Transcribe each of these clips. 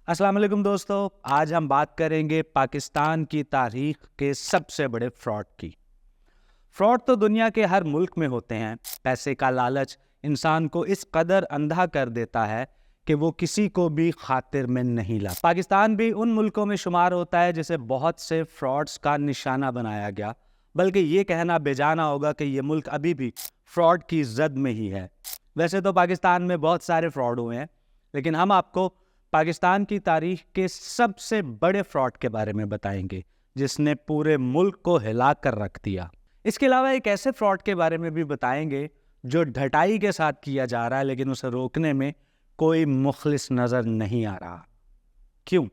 السلام علیکم دوستو، آج ہم بات کریں گے پاکستان کی تاریخ کے سب سے بڑے فراڈ کی۔ فراڈ تو دنیا کے ہر ملک میں ہوتے ہیں۔ پیسے کا لالچ انسان کو اس قدر اندھا کر دیتا ہے کہ وہ کسی کو بھی خاطر میں نہیں لاتا۔ پاکستان بھی ان ملکوں میں شمار ہوتا ہے جسے بہت سے فراڈز کا نشانہ بنایا گیا، بلکہ یہ کہنا بے جانا ہوگا کہ یہ ملک ابھی بھی فراڈ کی زد میں ہی ہے۔ ویسے تو پاکستان میں بہت سارے فراڈ ہوئے ہیں، لیکن ہم آپ کو پاکستان کی تاریخ کے سب سے بڑے فراڈ کے بارے میں بتائیں گے جس نے پورے ملک کو ہلا کر رکھ دیا۔ اس کے علاوہ ایک ایسے فراڈ کے بارے میں بھی بتائیں گے جو ڈھٹائی کے ساتھ کیا جا رہا ہے، لیکن اسے روکنے میں کوئی مخلص نظر نہیں آ رہا۔ کیوں؟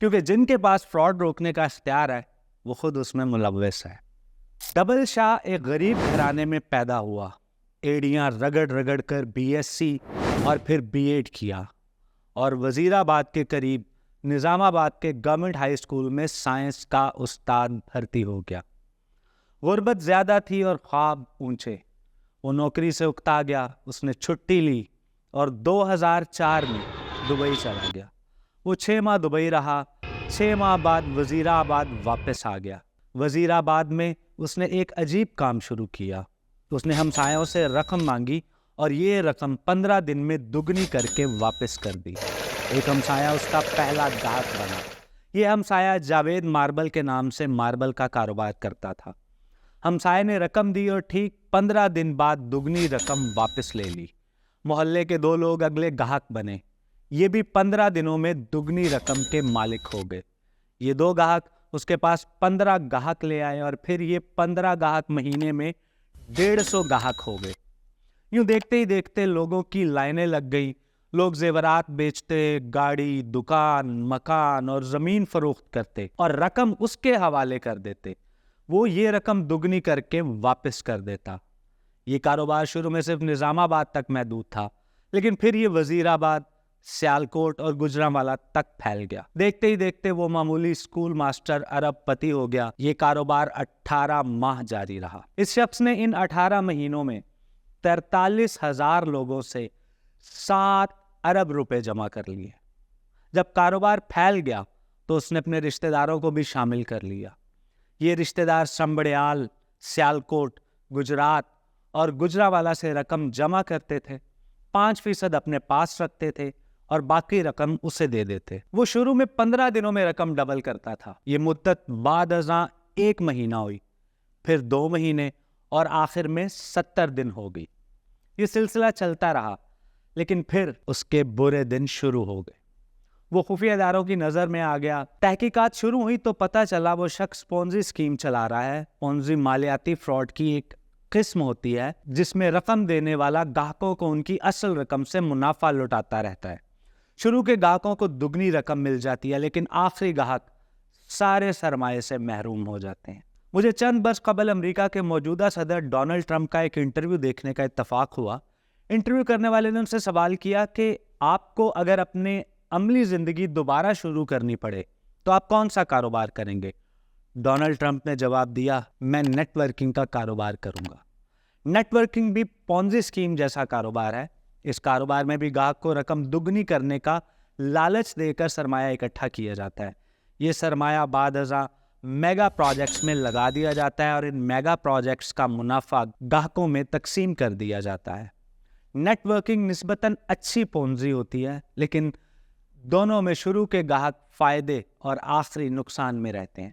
کیونکہ جن کے پاس فراڈ روکنے کا اختیار ہے وہ خود اس میں ملوث ہے۔ ڈبل شاہ ایک غریب گھرانے میں پیدا ہوا، ایڑیاں رگڑ رگڑ کر BSc اور پھر B.Ed کیا، اور وزیر آباد کے قریب نظام آباد کے گورنمنٹ ہائی اسکول میں سائنس کا استاد بھرتی ہو گیا۔ غربت زیادہ تھی اور خواب اونچے۔ وہ نوکری سے اکتا گیا، اس نے چھٹی لی اور 2004 میں دبئی چلا گیا۔ وہ 6 ماہ دبئی رہا، 6 ماہ بعد وزیر آباد واپس آ گیا۔ وزیر آباد میں اس نے ایک عجیب کام شروع کیا۔ اس نے ہمسایوں سے رقم مانگی اور یہ رقم 15 دن میں دگنی کر کے واپس کر دی۔ ایک ہمسایہ اس کا پہلا گاہک بنا۔ یہ ہمسایہ جاوید ماربل کے نام سے ماربل کا کاروبار کرتا تھا۔ ہمسایہ نے رقم دی اور ٹھیک 15 دن بعد دگنی رقم واپس لے لی۔ محلے کے 2 لوگ اگلے گاہک بنے، یہ بھی 15 دنوں میں دگنی رقم کے مالک ہو گئے۔ یہ 2 گاہک اس کے پاس 15 گاہک لے آئے اور پھر یہ 15 گاہک مہینے میں 150 گاہک ہو گئے۔ یوں دیکھتے ہی دیکھتے لوگوں کی لائنیں لگ گئی۔ لوگ زیورات بیچتے، گاڑی، دکان، مکان اور زمین فروخت کرتے اور رقم اس کے حوالے کر دیتے۔ وہ یہ رقم دگنی کر کے واپس کر دیتا۔ یہ کاروبار شروع میں صرف نظام آباد تک محدود تھا، لیکن پھر یہ وزیر آباد، سیالکوٹ اور گجرانوالہ تک پھیل گیا۔ دیکھتے ہی دیکھتے وہ معمولی اسکول ماسٹر ارب پتی ہو گیا۔ یہ کاروبار 18 ماہ جاری رہا۔ اس شخص نے ان 18 مہینوں میں 43,000 لوگوں سے 7 ارب روپے جمع کر لیے۔ جب کاروبار پھیل گیا تو اس نے اپنے رشتہ داروں کو بھی شامل کر لیا۔ یہ رشتہ دار سنبڑیال، سیالکوٹ، گجرات اور گجرانوالہ سے رقم جمع کرتے تھے، 5% اپنے پاس رکھتے تھے اور باقی رقم اسے دے دیتے۔ وہ شروع میں 15 دنوں میں رقم ڈبل کرتا تھا۔ یہ مدت بعد ازاں 1 مہینہ ہوئی، پھر 2 مہینے اور آخر میں 70 دن ہو گئی۔ یہ سلسلہ چلتا رہا، لیکن پھر اس کے برے دن شروع ہو گئے۔ وہ خفیہ اداروں کی نظر میں آ گیا۔ تحقیقات شروع ہوئی تو پتہ چلا وہ شخص پونزی اسکیم چلا رہا ہے۔ پونزی مالیاتی فراڈ کی ایک قسم ہوتی ہے جس میں رقم دینے والا گاہکوں کو ان کی اصل رقم سے منافع لوٹاتا رہتا ہے۔ شروع کے گاہکوں کو دگنی رقم مل جاتی ہے، لیکن آخری گاہک سارے سرمایے سے محروم ہو جاتے ہیں۔ مجھے چند برس قبل امریکہ کے موجودہ صدر ڈونلڈ ٹرمپ کا ایک انٹرویو دیکھنے کا اتفاق ہوا۔ انٹرویو کرنے والے نے ان سے سوال کیا کہ آپ کو اگر اپنے عملی زندگی دوبارہ شروع کرنی پڑے تو آپ کون سا کاروبار کریں گے؟ ڈونلڈ ٹرمپ نے جواب دیا، میں نیٹ ورکنگ کا کاروبار کروں گا۔ نیٹ ورکنگ بھی پونزی اسکیم جیسا کاروبار ہے۔ اس کاروبار میں بھی گاہک کو رقم دگنی کرنے کا لالچ دے کر سرمایہ اکٹھا کیا جاتا ہے۔ یہ سرمایہ بعد ازاں میگا پروجیکٹس میں لگا دیا جاتا ہے اور ان میگا پروجیکٹس کا منافع گاہکوں میں تقسیم کر دیا جاتا ہے۔ نیٹ ورکنگ نسبتاً اچھی پونزی ہوتی ہے، لیکن دونوں میں شروع کے گاہک فائدے اور آخری نقصان میں رہتے ہیں۔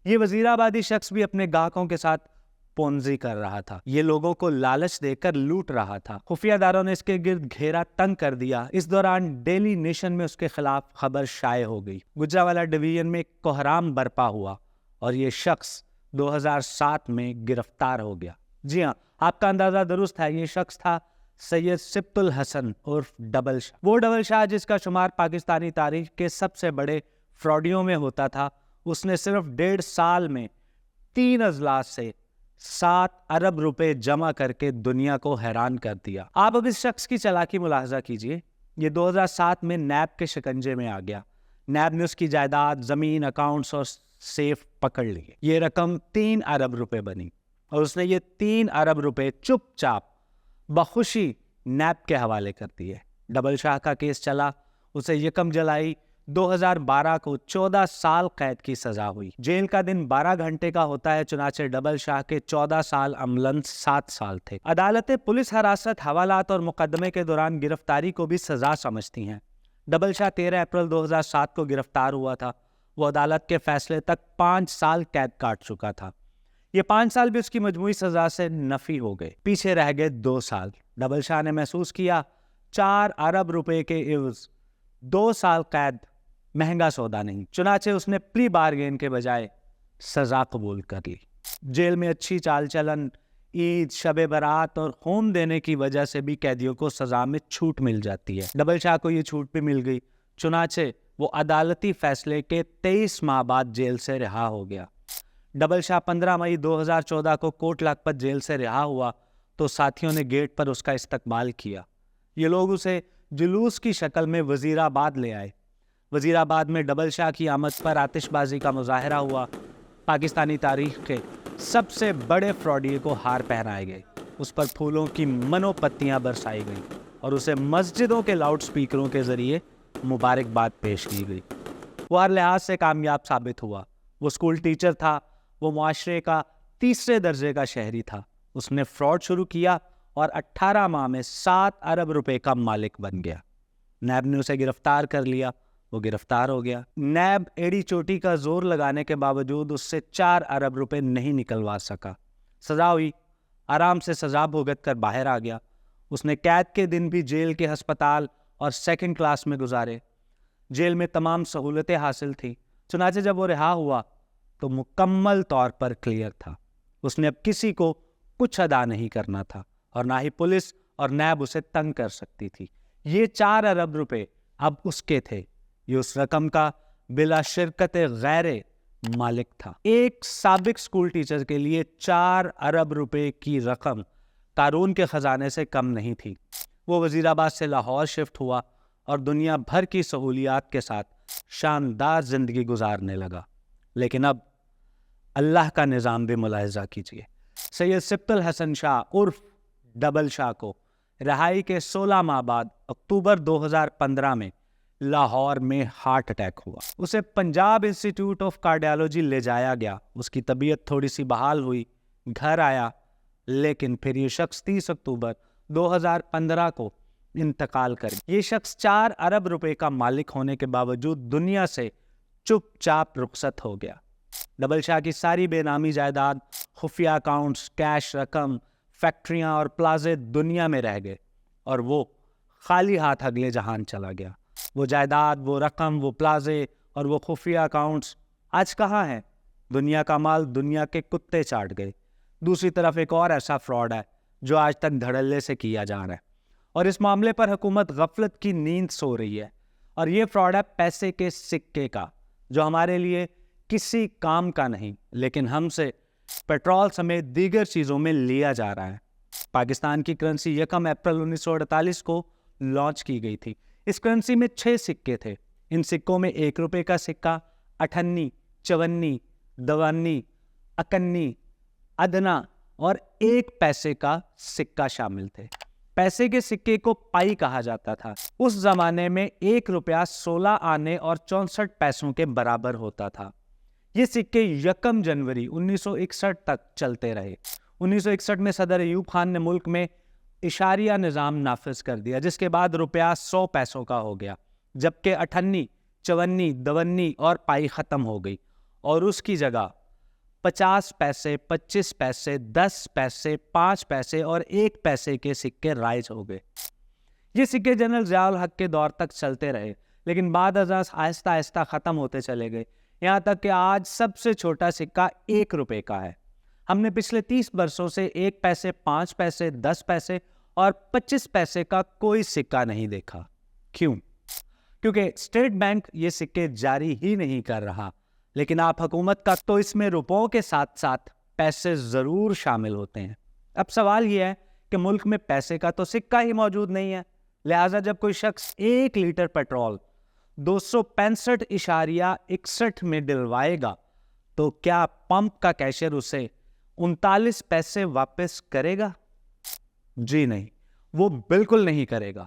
یہ وزیر آبادی شخص بھی اپنے گاہکوں کے ساتھ پونزی کر رہا تھا۔ یہ لوگوں کو لالچ دے کر لوٹ رہا تھا۔ خفیہ اداروں نے اس کے گرد گھیرا تنگ کر دیا۔ اس دوران ڈیلی نیشن میں اس کے خلاف خبر شائع ہو گئی۔ گجرانوالہ ڈویژن میں ایک کوہرام برپا ہوا اور یہ شخص 2007 میں گرفتار ہو گیا۔ جی ہاں، آپ کا اندازہ درست ہے، یہ شخص تھا سید سبط الحسن عرف ڈبل شاہ۔ وہ ڈبل شاہ جس کا شمار پاکستانی تاریخ کے سب سے بڑے فراڈیوں میں ہوتا تھا، اس نے صرف 1.5 سال میں 3 اضلاع سے 7 ارب روپے جمع کر کے دنیا کو حیران کر دیا۔ آپ اب اس شخص کی چالاکی ملاحظہ کیجئے۔ یہ 2007 میں نیب کے شکنجے میں آ گیا۔ نیب نے اس کی جائیداد، زمین، اکاؤنٹس اور سیف پکڑ لیے۔ یہ رقم 3 ارب روپے بنی اور اس نے یہ 3 ارب روپے چپ چاپ بخوشی نیب کے حوالے کر دیے۔ ڈبل شاہ کا کیس چلا، اسے یکم جولائی 2012 کو 14 سال قید کی سزا ہوئی۔ جیل کا دن 12 گھنٹے کا ہوتا ہے، چنانچہ ڈبل شاہ کے 14 سال عملاً 7 سال تھے۔ عدالتیں پولیس حراست، حوالات اور مقدمے کے دوران گرفتاری کو بھی سزا سمجھتی ہیں۔ ڈبل شاہ 13 اپریل 2007 کو گرفتار ہوا تھا۔ وہ عدالت کے فیصلے تک 5 سال قید کاٹ چکا تھا۔ یہ 5 سال بھی اس کی مجموعی سزا سے نفی ہو گئے، پیچھے رہ گئے 2 سال۔ ڈبل شاہ نے محسوس کیا 4 ارب روپے کے عوض 2 سال قید مہنگا سودا نہیں، چنانچہ اس نے پلی بارگین کے بجائے سزا قبول کر لی۔ جیل میں اچھی چال چلن، عید، شب برات اور خون دینے کی وجہ سے بھی قیدیوں کو سزا میں چھوٹ مل جاتی ہے۔ ڈبل شاہ کو یہ چھوٹ بھی مل گئی، چنانچہ وہ عدالتی فیصلے کے 23 ماہ بعد جیل سے رہا ہو گیا۔ ڈبل شاہ 15 مئی 2014 کو کوٹ لکھپت جیل سے رہا ہوا تو ساتھیوں نے گیٹ پر اس کا استقبال کیا۔ یہ لوگ اسے جلوس کی شکل میں وزیر آباد لے آئے۔ وزیر آباد میں ڈبل شاہ کی آمد پر آتش بازی کا مظاہرہ ہوا۔ پاکستانی تاریخ کے سب سے بڑے فراڈی کو ہار پہنائے گئے، اس پر پھولوں کی منو پتیاں برسائی گئیں اور اسے مسجدوں کے لاؤڈ سپیکروں کے ذریعے مبارکباد پیش کی گئی۔ وہ ہر لحاظ سے کامیاب ثابت ہوا۔ وہ اسکول ٹیچر تھا، وہ معاشرے کا 3 درجے کا شہری تھا۔ اس نے فراڈ شروع کیا اور 18 ماہ میں 7 ارب روپے کا مالک بن گیا۔ نیب نے اسے گرفتار کر لیا، وہ گرفتار ہو گیا۔ نیب ایڑی چوٹی کا زور لگانے کے باوجود اس سے 4 ارب روپے نہیں نکلوا سکا۔ سزا ہوئی، آرام سے سزا بھگت کر باہر آ گیا۔ اس نے قید کے دن بھی جیل کے ہسپتال اور 2nd کلاس میں گزارے۔ جیل میں تمام سہولتیں حاصل تھیں، چنانچہ جب وہ رہا ہوا تو مکمل طور پر کلیئر تھا۔ اس نے اب کسی کو کچھ ادا نہیں کرنا تھا اور نہ ہی پولیس اور نیب اسے تنگ کر سکتی تھی۔ یہ 4 ارب روپے اب اس کے تھے، یہ اس رقم کا بلا شرکت غیر مالک تھا۔ ایک سابق اسکول ٹیچر کے لیے 4 ارب روپے کی رقم قارون کے خزانے سے کم نہیں تھی۔ وہ وزیر آباد سے لاہور شفٹ ہوا اور دنیا بھر کی سہولیات کے ساتھ شاندار زندگی گزارنے لگا۔ لیکن اب اللہ کا نظام بھی ملاحظہ کیجیے۔ سید سبط الحسن شاہ عرف ڈبل شاہ کو رہائی کے 16 ماہ بعد اکتوبر 2015 میں لاہور میں ہارٹ اٹیک ہوا۔ اسے پنجاب انسٹیٹیوٹ آف کارڈیالوجی لے جایا گیا۔ اس کی طبیعت تھوڑی سی بحال ہوئی، گھر آیا، لیکن پھر یہ شخص 30 اکتوبر 2015 کو انتقال کر گیا۔ یہ شخص 4 ارب روپے کا مالک ہونے کے باوجود دنیا سے چپ چاپ رخصت ہو گیا۔ ڈبل شاہ کی ساری بے نامی جائیداد، خفیہ اکاؤنٹس، کیش رقم، فیکٹریاں اور پلازے دنیا میں رہ گئے اور وہ خالی ہاتھ اگلے جہان چلا گیا۔ وہ جائیداد، وہ رقم، وہ پلازے اور وہ خفیہ اکاؤنٹس آج کہاں ہیں؟ دنیا کا مال دنیا کے کتے چاٹ گئے۔ دوسری طرف ایک اور ایسا فراڈ ہے جو آج تک دھڑلے سے کیا جا رہا ہے اور اس معاملے پر حکومت غفلت کی نیند سو رہی ہے، اور یہ فراڈ ہے پیسے کے سکے کا، جو ہمارے لیے کسی کام کا نہیں لیکن ہم سے پیٹرول سمیت دیگر چیزوں میں لیا جا رہا ہے۔ پاکستان کی کرنسی 1 اپریل 1948 کو لانچ کی گئی تھی۔ اس کرنسی میں 6 سکے تھے۔ ان سکوں میں 1 روپے کا سکہ، 58، 54، 52، 51، ادنا اور 1 پیسے کا سکہ شامل تھے۔ پیسے کے سکے کو پائی کہا جاتا تھا۔ اس زمانے میں 1 روپیہ 16 آنے اور 64 پیسوں کے برابر ہوتا تھا۔ یہ سکے 1 جنوری 1961 تک چلتے رہے۔ 1961 میں صدر ایوب خان نے ملک میں اشاریہ نظام نافذ کر دیا، جس کے بعد روپیہ 100 پیسوں کا ہو گیا، جبکہ 58، 54، 52 اور پائی ختم ہو گئی اور اس کی جگہ 50 پیسے، 25 پیسے، 10 پیسے، 5 پیسے اور 1 پیسے کے سکے رائج ہو گئے۔ یہ سکے جنرل ضیاء الحق کے دور تک چلتے رہے، لیکن بعد ازاں آہستہ آہستہ ختم ہوتے چلے گئے، یہاں تک کہ آج سب سے چھوٹا سکہ 1 روپے کا ہے۔ ہم نے پچھلے 30 برسوں سے 1 پیسے، 5 پیسے، 10 پیسے اور 25 پیسے کا کوئی سکہ نہیں دیکھا۔ کیوں؟ کیونکہ اسٹیٹ بینک یہ سکے جاری ہی نہیں کر رہا، لیکن آپ حکومت کا تو اس میں روپوں کے ساتھ ساتھ پیسے ضرور شامل ہوتے ہیں۔ اب سوال یہ ہے کہ ملک میں پیسے کا تو سکہ ہی موجود نہیں ہے، لہٰذا جب کوئی شخص 1 لیٹر پیٹرول 265.61 میں ڈلوائے گا تو کیا پمپ کا کیشیئر اسے 39 پیسے واپس کرے گا؟ جی نہیں، وہ بالکل نہیں کرے گا۔